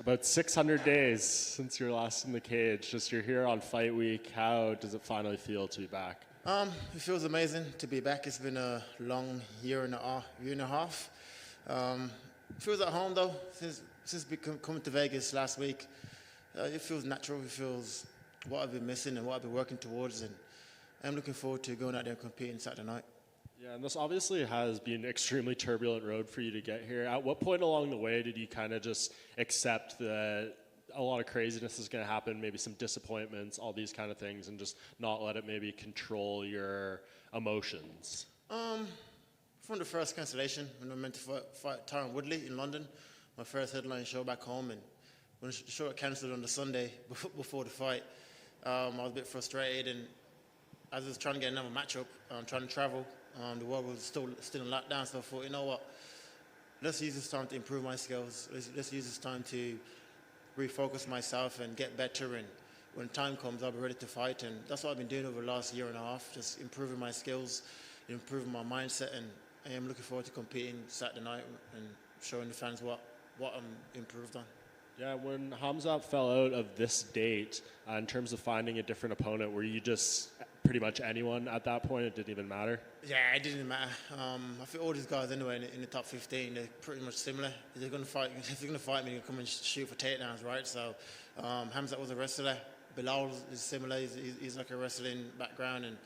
About 600 days since you were last in the cage. Just you're here on fight week. How does it finally feel to be back? It feels amazing to be back. It's been a long year and a half. It feels at home though. Since coming to Vegas last week, it feels natural. It feels what I've been missing and what I've been working towards, and I'm looking forward to going out there and competing Saturday night. Yeah, and this obviously has been an extremely turbulent road for you to get here. At what point along the way did you kind of just accept that a lot of craziness is going to happen, maybe some disappointments, all these kind of things, and just not let it maybe control your emotions? From the first cancellation, when I meant to fight Tyron Woodley in London, my first headline show back home, and when the show got cancelled on the Sunday before the fight, I was a bit frustrated, and as I was trying to get another matchup, trying to travel, the world was still in lockdown, so I thought, you know what, let's use this time to improve my skills. Let's use this time to refocus myself and get better, and when time comes, I'll be ready to fight, and that's what I've been doing over the last year and a half, just improving my skills, improving my mindset, and I am looking forward to competing Saturday night and showing the fans what I'm improved on. Yeah, when Hamzat fell out of this date, in terms of finding a different opponent, were you just pretty much anyone at that point? It didn't even matter? Yeah, it didn't matter. I think all these guys anyway in the top 15, they're pretty much similar. If they're going to fight me, they're going to come and shoot for takedowns, right? So Hamzat was a wrestler. Belal is similar. He's like a wrestling background. And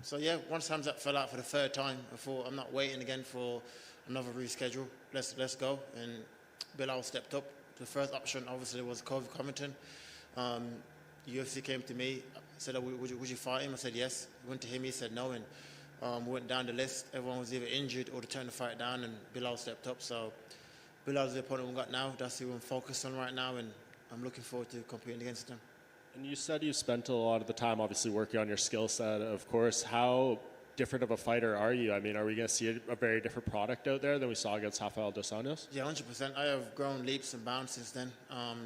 so yeah, once Hamzat fell out for the third time, I thought, I'm not waiting again for another reschedule. Let's go. And Belal stepped up. The first option obviously was Kobe Covington. UFC came to me, said, would you fight him? I said yes. Went to him, he said no, and we went down the list. Everyone was either injured or they turned the fight down, and Belal stepped up. So Belal's the opponent we got now. That's who I'm focused on right now, and I'm looking forward to competing against him. And you said you spent a lot of the time obviously working on your skill set, of course. How different of a fighter are you? I mean, are we going to see a very different product out there than we saw against Rafael dos Anjos? Yeah, 100%. I have grown leaps and bounds since then.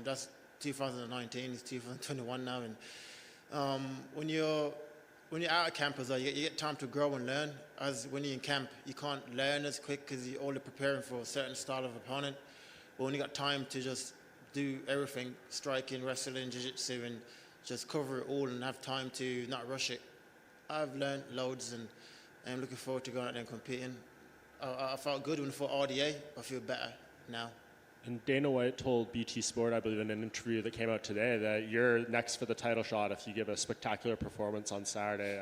That's 2019, it's 2021 now, and when you're out of camp as well, you get time to grow and learn. As when you're in camp, you can't learn as quick because you're only preparing for a certain style of opponent. But when you got time to just do everything, striking, wrestling, jiu-jitsu, and just cover it all and have time to not rush it, I've learned loads, and I'm looking forward to going out there and competing. I felt good when I fought RDA. I feel better now. And Dana White told BT Sport, I believe in an interview that came out today, that you're next for the title shot if you give a spectacular performance on Saturday.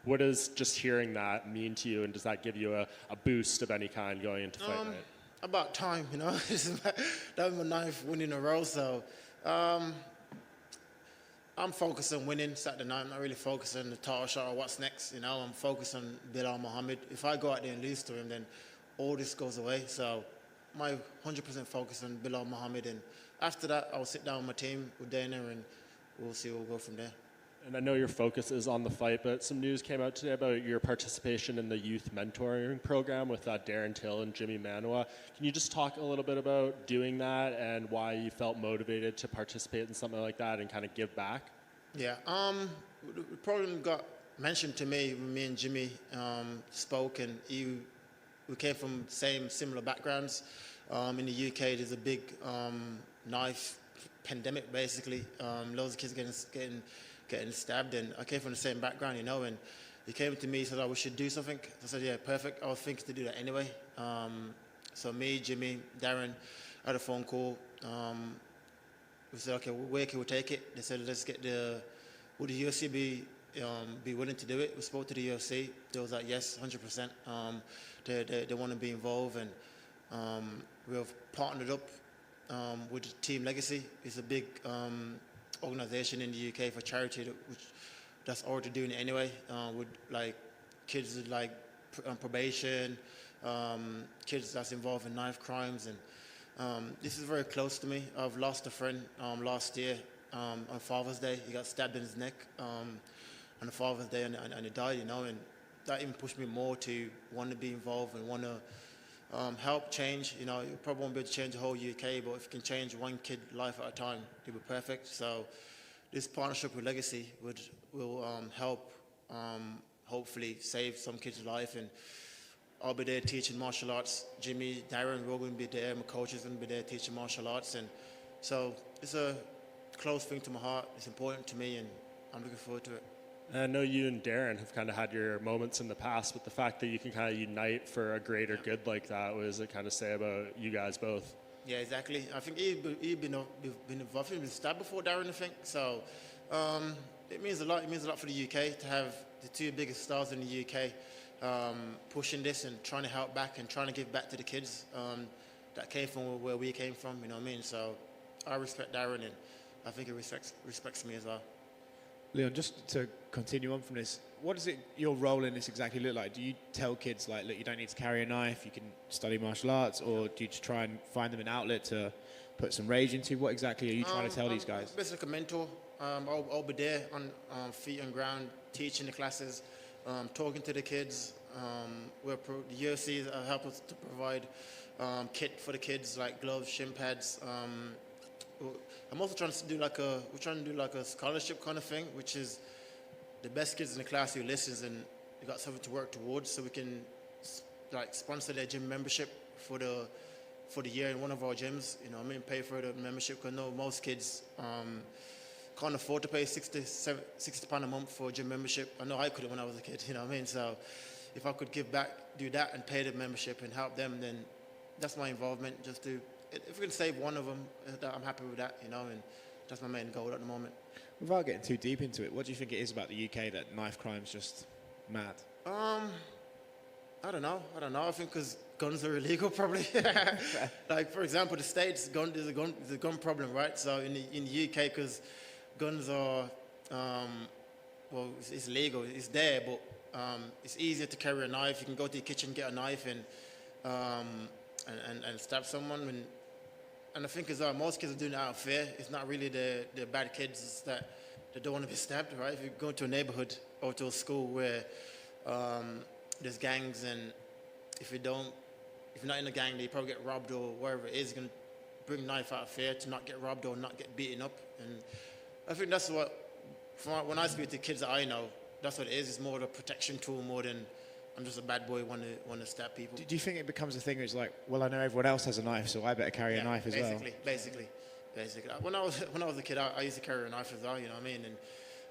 What does just hearing that mean to you, and does that give you a boost of any kind going into fight night? About time, you know. That was my ninth win in a row, so I'm focused on winning Saturday night. I'm not really focused on the title shot or what's next, you know. I'm focused on Belal Muhammad. If I go out there and lose to him, then all this goes away. So my 100% focus on Belal Muhammad, and after that, I'll sit down with my team, with Dana, and we'll see where we'll go from there. And I know your focus is on the fight, but some news came out today about your participation in the youth mentoring program with Darren Till and Jimmy Manoa. Can you just talk a little bit about doing that and why you felt motivated to participate in something like that and kind of give back? Yeah, the program got mentioned to me when me and Jimmy spoke, and we came from similar backgrounds. In the UK, there's a big knife pandemic, basically. Loads of kids getting stabbed, and I came from the same background, you know. And he came to me and said, "Oh, we should do something." I said, "Yeah, perfect. I was thinking to do that anyway." So me, Jimmy, Darren had a phone call. We said, "Okay, where can we take it?" They said, "Let's get would the UFC be willing to do it?" We spoke to the UFC. They was like, "Yes, 100%." They want to be involved, and we have partnered up with Team Legacy. It's a big organization in the UK for charity that's already doing it anyway, with like kids with like probation, kids that's involved in knife crimes, and this is very close to me. I've lost a friend last year on Father's Day. He got stabbed in his neck on the Father's Day, and he died, you know, and that even pushed me more to want to be involved and want to help change. You know, you probably won't be able to change the whole UK, but if you can change one kid life at a time, it'll be perfect. So this partnership with Legacy will help hopefully save some kid's life. And I'll be there teaching martial arts. Jimmy, Darren, we're going to be there. My coach is going to be there teaching martial arts. And so it's a close thing to my heart. It's important to me, and I'm looking forward to it. And I know you and Darren have kind of had your moments in the past, but the fact that you can kind of unite for a greater good like that, what does it kind of say about you guys both? Yeah, exactly. I think he'd been involved. He's been stabbed before, Darren, I think. So it means a lot. It means a lot for the UK to have the two biggest stars in the UK pushing this and trying to help back and trying to give back to the kids that came from where we came from. You know what I mean? So I respect Darren, and I think he respects me as well. Leon, just to continue on from this, what does your role in this exactly look like? Do you tell kids, like, look, you don't need to carry a knife, you can study martial arts, or do you just try and find them an outlet to put some rage into? What exactly are you trying to tell these guys? Basically a mentor. I'll be there on feet on ground, teaching the classes, talking to the kids. The UFC help us to provide kit for the kids, like gloves, shin pads. I'm also trying to do like a scholarship kind of thing, which is the best kids in the class who listens and they got something to work towards, so we can like sponsor their gym membership for the year in one of our gyms. You know, I mean, pay for the membership, because I know most kids can't afford to pay £60 a month for a gym membership. I know I couldn't when I was a kid. You know what I mean? So if I could give back, do that, and pay the membership and help them, then that's my involvement. If we can save one of them, I'm happy with that, you know, and that's my main goal at the moment. Without getting too deep into it, what do you think it is about the UK that knife crime's just mad? I don't know. I think because guns are illegal, probably. Like, for example, the States, there's a gun problem, right? So in the UK, because guns are, it's legal, it's there, but it's easier to carry a knife. You can go to your kitchen, get a knife, and stab someone. And I think as well, most kids are doing it out of fear. It's not really the bad kids, it's that they don't want to be stabbed, right? If you go to a neighborhood or to a school where there's gangs, and if you're not in a gang, you probably get robbed or wherever it is, you're going to bring a knife out of fear to not get robbed or not get beaten up. And I think that's when I speak to kids that I know, that's what it is. It's more of a protection tool more than I'm just a bad boy want to stab people. Do you think it becomes a thing where it's like, well, I know everyone else has a knife, so I better carry a knife as well? Basically. When I was a kid, I used to carry a knife as well. You know what I mean? And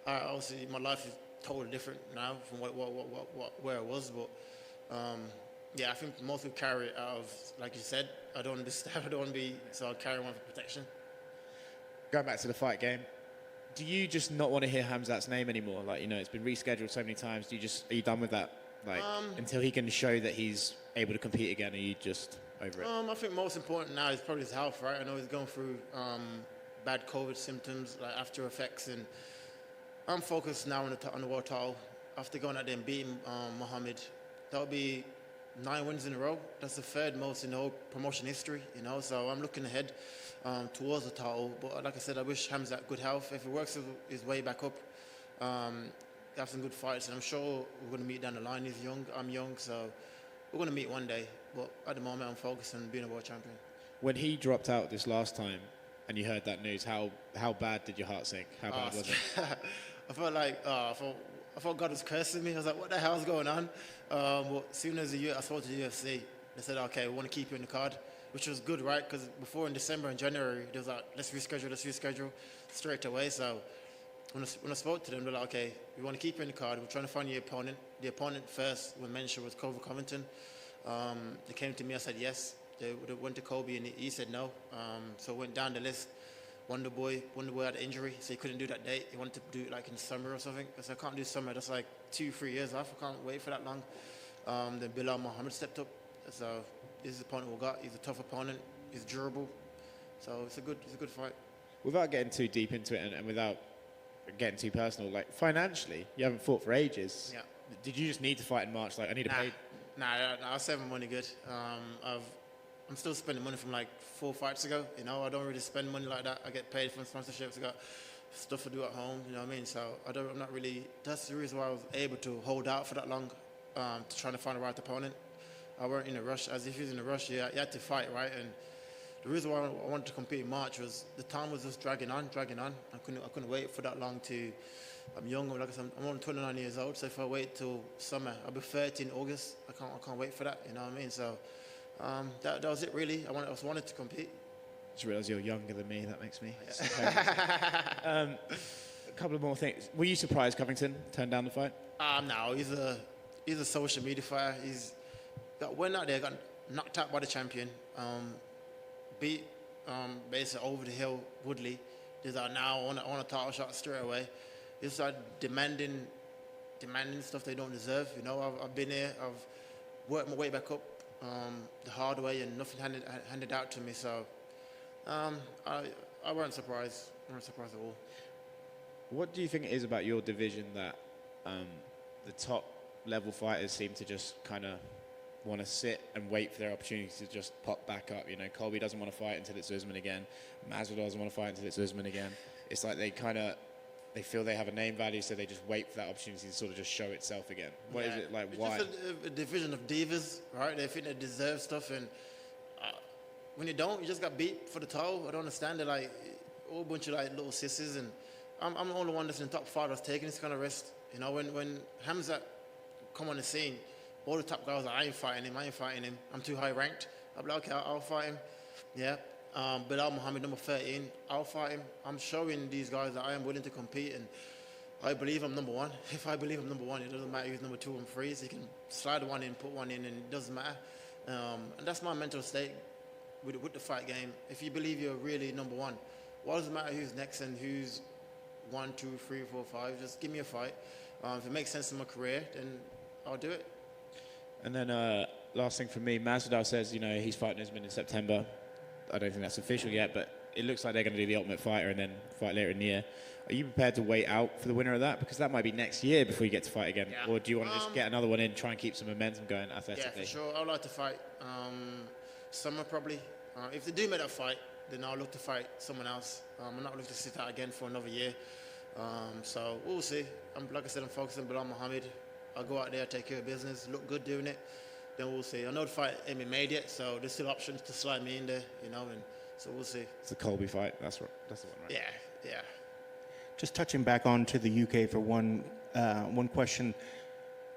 obviously, my life is totally different now from where it was. But yeah, I think most people carry it out of, like you said, I don't want to be stabbed. I don't want to be, so I'll carry one for protection. Going back to the fight game, do you just not want to hear Khamzat's name anymore? Like, you know, it's been rescheduled so many times. Are you done with that? Like, until he can show that he's able to compete again, are you just over it? I think most important now is probably his health, right? I know he's going through bad COVID symptoms, like after effects, and I'm focused now on the world title. After going out there and beating Muhammad, that'll be 9 wins in a row. That's the third most in the whole promotion history, you know. So I'm looking ahead towards the title. But like I said, I wish Khamzat good health. If he works his way back up, have some good fights, and I'm sure we're going to meet down the line. He's young, I'm young, so we're going to meet one day. But at the moment, I'm focused on being a world champion. When he dropped out this last time, and you heard that news, how bad did your heart sink? How bad was it? I felt like I thought God was cursing me. I was like, what the hell's going on? But as soon as I spoke to the UFC, they said, okay, we want to keep you in the card, which was good, right? Because before in December and January, they was like, let's reschedule straight away. So when I spoke to them, they're like, okay, we want to keep you in the card. We're trying to find your opponent. The opponent first, when mentioned, was Kobe Covington. They came to me, I said yes. They went to Kobe, and he said no. So went down the list. Wonder Boy had an injury, so he couldn't do that date. He wanted to do it like in summer or something. I said, I can't do summer. That's like 2-3 years off. I can't wait for that long. Then Belal Muhammad stepped up. So this is the opponent we got. He's a tough opponent. He's durable. So it's a good fight. Without getting too deep into it and without getting too personal, like financially, you haven't fought for ages. Yeah. Did you just need to fight in March? Like, I need to pay? Nah, I save my money good. I'm still spending money from like 4 fights ago. You know, I don't really spend money like that. I get paid from sponsorships. I got stuff to do at home. You know what I mean? So I'm not really. That's the reason why I was able to hold out for that long, to try to find the right opponent. I weren't in a rush. As if he was in a rush, you had to fight, right? And the reason why I wanted to compete in March was the time was just dragging on. I couldn't wait for that long to. I'm young, like I said, I'm only 29 years old, so if I wait till summer, I'll be 30 in August. I can't wait for that, you know what I mean? So that was it really. I wanted to compete. Just realised you're younger than me. That makes me. A couple of more things. Were you surprised Covington turned down the fight? No, he's a social media fighter. Went out there, got knocked out by the champion, beat basically over the hill Woodley. He's like, now I want a title shot straight away. He started demanding stuff they don't deserve. You know, I've been here, I've worked my way back up the hard way, and nothing handed out to me. So I weren't surprised. I weren't surprised at all. What do you think it is about your division that the top level fighters seem to just kind of want to sit and wait for their opportunity to just pop back up? You know, Colby doesn't want to fight until it's Usman again. Masvidal doesn't want to fight until it's Usman again. It's like they feel they have a name value, so they just wait for that opportunity to sort of just show itself again. What is it like? It's Why? just a division of divas, right? They think they deserve stuff, and when you don't, you just got beat for the title. I don't understand it. Like a whole bunch of like little sissies, and I'm the only one that's in the top 5 that's taking this kind of risk. You know, when Hamza come on the scene, all the top guys are, I ain't fighting him. I'm too high ranked. I'm like, okay, I'll fight him. Yeah. Belal Muhammad, number 13, I'll fight him. I'm showing these guys that I am willing to compete, and I believe I'm number 1. If I believe I'm number 1, it doesn't matter who's number 2 and 3. So you can slide one in, put one in, and it doesn't matter. And that's my mental state with the fight game. If you believe you're really number 1, what does it matter who's next and who's 1, 2, 3, 4, 5? Just give me a fight. If it makes sense in my career, then I'll do it. And then last thing for me, Masvidal says, you know, he's fighting Usman in September. I don't think that's official yet, but it looks like they're going to do the Ultimate Fighter and then fight later in the year. Are you prepared to wait out for the winner of that? Because that might be next year before you get to fight again. Yeah. Or do you want to just get another one in, try and keep some momentum going athletically? Yeah, for sure. I'd like to fight summer probably. If they do make that fight, then I'll look to fight someone else. I'm not looking to sit out again for another year. So we'll see. Like I said, I'm focused on Belal Muhammad. I'll go out there, take care of business, look good doing it. Then we'll see. I know the fight ain't been made yet, so there's still options to slide me in there, you know, and so we'll see. It's the Colby fight. That's the one, right? Yeah. Just touching back on to the UK for one question.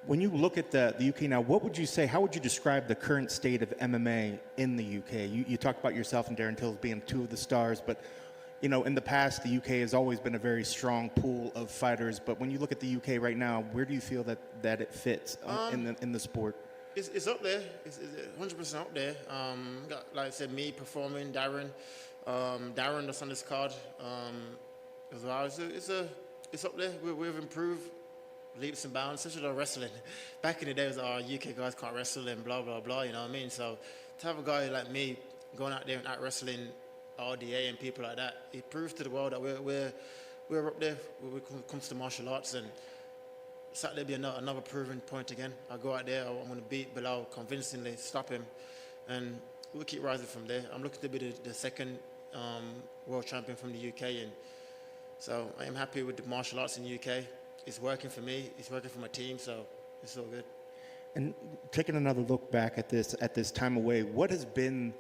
When you look at the UK now, what would you say, how would you describe the current state of MMA in the UK? You talked about yourself and Darren Tills being 2 of the stars, but you know, in the past, the UK has always been a very strong pool of fighters. But when you look at the UK right now, where do you feel that it fits in the sport? It's up there. It's 100% up there. Got, like I said, me performing, Darren that's on this card as well. It's up there. We've improved leaps and bounds, especially the wrestling. Back in the day, it was UK guys can't wrestle and blah blah blah. You know what I mean? So to have a guy like me going out there and out wrestling RDA and people like that, it proves to the world that we're up there when it comes to martial arts, and Saturday be another proving point again. I go out there, I'm going to beat Belal convincingly, stop him, and we'll keep rising from there. I'm looking to be the second world champion from the UK, and so I am happy with the martial arts in the UK. It's working for me, it's working for my team, so it's all good. And taking another look back at this time away, what has been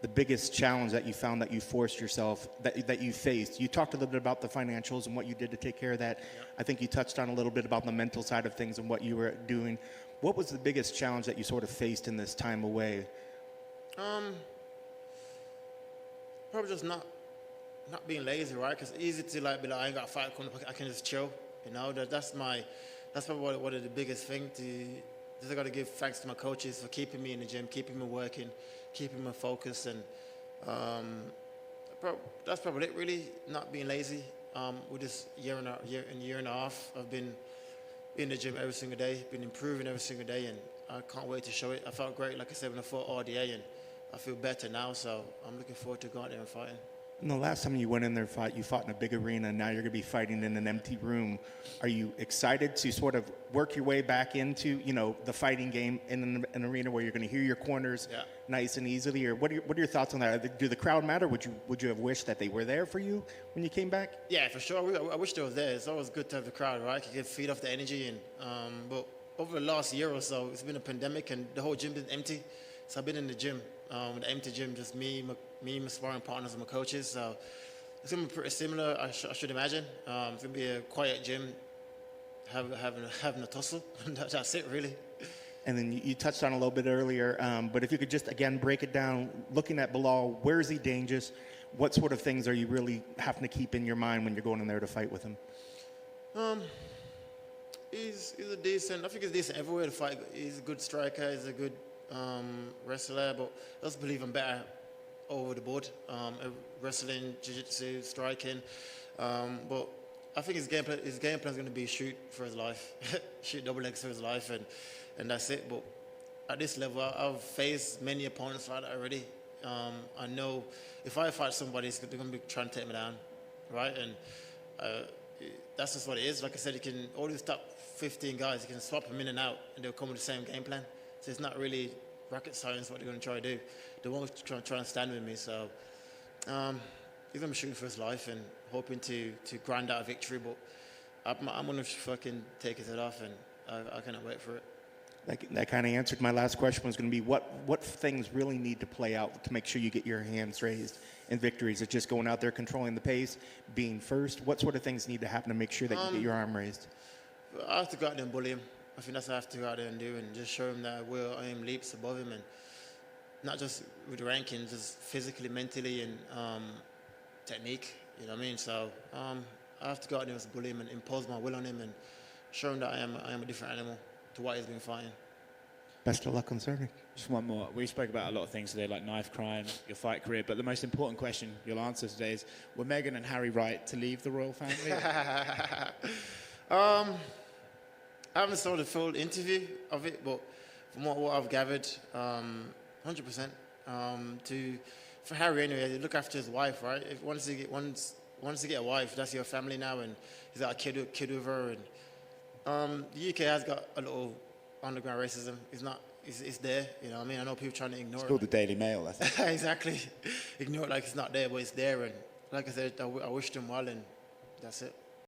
the biggest challenge that you found that you forced yourself, that you faced? You talked a little bit about the financials and what you did to take care of that. Yeah. I think you touched on a little bit about the mental side of things and what you were doing. What was the biggest challenge that you sort of faced in this time away? Probably just not being lazy, right? Because it's easy to be like, I ain't got a fight coming up, I can just chill. You know, that's probably one of the biggest things. I got to give thanks to my coaches for keeping me in the gym, keeping me working, keeping me focused, and that's probably it. Really, not being lazy. With this year and a half, I've been in the gym every single day, been improving every single day, and I can't wait to show it. I felt great, like I said, when I fought RDA, and I feel better now. So I'm looking forward to going out there and fighting. And the last time you went in there, you fought in a big arena, and now you're going to be fighting in an empty room. Are you excited to sort of work your way back into, you know, the fighting game in an arena where you're going to hear your corners nice and easily? Or what are your thoughts on that? Do the crowd matter? Would you have wished that they were there for you when you came back? Yeah, for sure. I wish they was there. It's always good to have the crowd, right? You can feed off the energy. And but over the last year or so, it's been a pandemic, and the whole gym been empty. So I've been in the gym, the empty gym, just me, me, my sparring partners, and my coaches. So it's gonna be pretty similar, I should imagine. It's gonna be a quiet gym, having a tussle. That's it, really. And then you touched on it a little bit earlier, but if you could just, again, break it down, looking at Belal, where is he dangerous? What sort of things are you really having to keep in your mind when you're going in there to fight with him? He's a decent, I think he's decent everywhere to fight. He's a good striker, he's a good wrestler, but I just believe I'm better over the board. Wrestling, jiu-jitsu, striking. But I think his game plan is going to be shoot for his life, shoot double legs for his life, and that's it. But at this level, I've faced many opponents like that already. I know if I fight somebody, they're going to be trying to take me down, right? And that's just what it is. Like I said, you can all these top 15 guys, you can swap them in and out, and they'll come with the same game plan. So it's not really rocket science what they're going to try to do. They won't try and stand with me. So he's going to be shooting for his life and hoping to grind out a victory. But I'm going to fucking take his head off, and I cannot wait for it. That kind of answered my last question, was going to be what things really need to play out to make sure you get your hands raised in victories? Is it just going out there, controlling the pace, being first? What sort of things need to happen to make sure that you get your arm raised? I have to go out there and bully him. I think that's what I have to go out there and do, and just show him that I am leaps above him, and not just with the ranking, just physically, mentally, and technique. You know what I mean? So I have to go out there and bully him and impose my will on him and show him that I am a different animal to what he's been fighting. Best of luck on Saturday. Just one more. We spoke about a lot of things today, like knife crime, your fight career, but the most important question you'll answer today is, were Meghan and Harry right to leave the royal family? I haven't saw the full interview of it, but from what I've gathered, 100%. For Harry anyway, look after his wife, right? If once you get a wife, that's your family now, and he's got a kid with her, and the UK has got a little underground racism. It's there, you know what I mean? I know people trying to ignore it. It's called the Daily Mail, I think. Exactly. Ignore it like it's not there, but it's there, and like I said, I wished him well, and that's it.